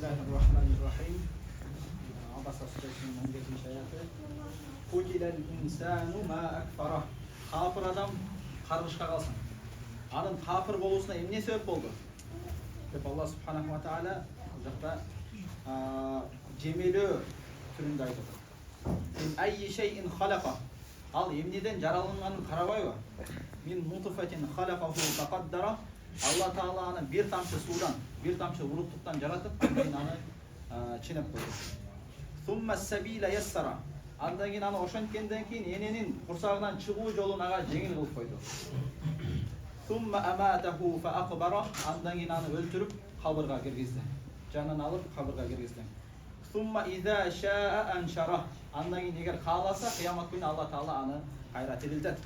Bismillahirrahmanirrahim. Abasa suresinin 17. ayeti. Kutilel insanu ma akfarah. Kafir adam kargışka kalsın. Anın kafir bolusuna emne sebep boldu? Деп Allah subhanahu wa ta'ala жақта жемелі түрінде айтып отыр. Min ayyi shay'in khalaqa. Ал емнеден жаралынғанын қарабай ба? Min nutfatin khalaqahu faqaddara. Алла Тааланы bir тамшы судан, bir тамшы урықтықтан жаратып, кейін аны чинеп қойды. Thumma as-sabila yassara. Андан кейін аны ошенткенден кейін ененің құрсағынан шығу жолын аға жеңіл қылып қойды. Thumma amatahu fa aqbara. Андан кейін аны өлтіріп қабырға кіргізді. Жанын алып қабырға кіргізді. Thumma idha sha'a anshara. Андан кейін егер қаласа қиямат күні Алла Таала аны қайра тірілтеді.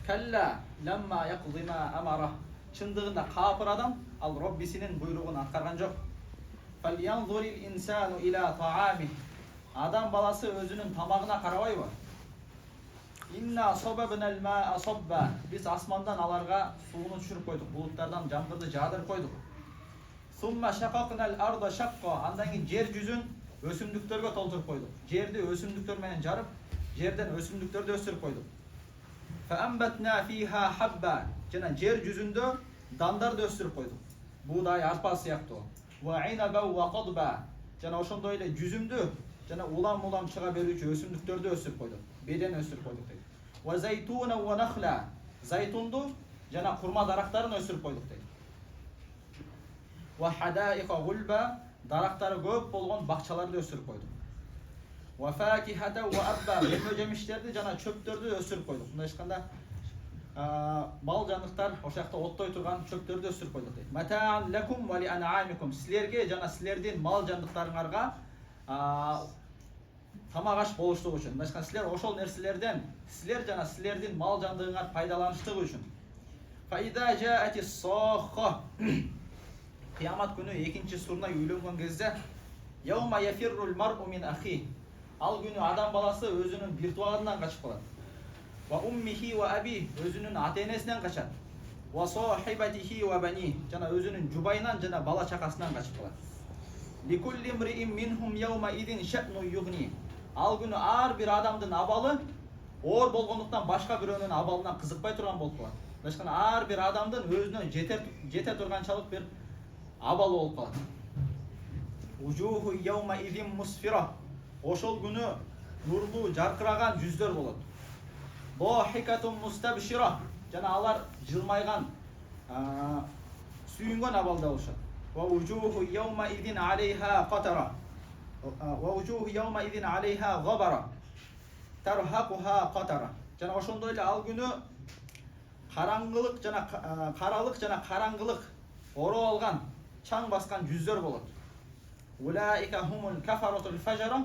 Калла ламма yaqdi ma amara. Шындығында кафир адам ал Роббисінің бұйрығын атқарған жоқ. Falyanzuril insanu ila ta'amih. Адам баласы өзінің тамағына қарабай ба? Инна sababnal ma'a sabba. Біз асмандан аларға суыны түшіріп қойдық, бұлттардан жаңбырды жадырып қойдық. Summa shaqaqnal arda shaqqa. Андан кейін жер жүзін өсімдіктерге толтырып қойдық. Жерді өсімдіктермен жарып, жерден өсімдіктерді өсіріп қойдық. Fa'ambatna fiha habba. Жана жер жүзүндө дандарды өсүрүп койдук. Будай, арпа сыяктуу. Wa inaba wa qadba. Жана ошондой эле жүзүмдү жана улам чыга берүүчү өсүмдүктөрдү өсүрүп койдук. Беден өсүрүп койдук дейт. Wa zaytuna wa nakhla. Зайтунду жана курма дарактарын өсүрүп койдук дейт. Wa hadaiqa gulba. Дарактары көп болгон бакчаларды өсүрүп койдук. Wa fakihata wa abba. Жемиштерди жана чөптөрдү өсүрүп койдук. Мындай айтканда мал жандыктар ошол жакта оттой турган чөптөрдү өсүрүп койдук дейт. Матаан лакум ва ли ан'амикум. Силерге жана силердин мал жандыктарыңарга тамак аш болуштугу үчүн. Мындай айтканда силер ошол нерселерден силер жана силердин мал жандыгыңар пайдаланыштыгы үчүн. Fa idha ja'atis sakha. Кыямат күнү экинчи сурна үйлөнгөн кезде yawma yafirrul mar'u min akhi. Ал күнү адам баласы өзүнүн бир тууганынан качып калат. Wa ummihi wa abi. Өзүнүн ата-энесинен качат. Wa sahibatihi wa bani. Жана өзүнүн жубайынан жана бала чакасынан качып калат. Likulli imri'in minhum yawma idin sha'nu yughni. Ал күнү ар бир адамдын абалы оор болгондуктан башка бирөөнүн абалынан кызыкпай турган болуп калат. Башкана ар бир адамдын өзүнө жете турганчалык бир абал болуп калат. Wujuhu yawma idin musfira. Ошол күнү нурлуу жаркыраган жүздөр болот. Дохикатун мустабшира. Жана алар жылмайган, сүйүнгөн абалда болушат. Ва wujuhu yawma idin alayha qatara. Ва wujuhu yawma idin alayha ghabara. Tarhaquha qatara. Жана ошондой эле ал күнү караңгылык жана каралык жана караңгылык ороо алган, чаң баскан жүздөр болот. Ulaika humul kafaratul fajara.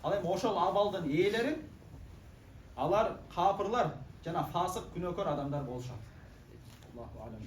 Ал эми ошол абалдын ээлери алар капырлар жана фасык күнөөкөр адамдар болушат. Аллаху алам.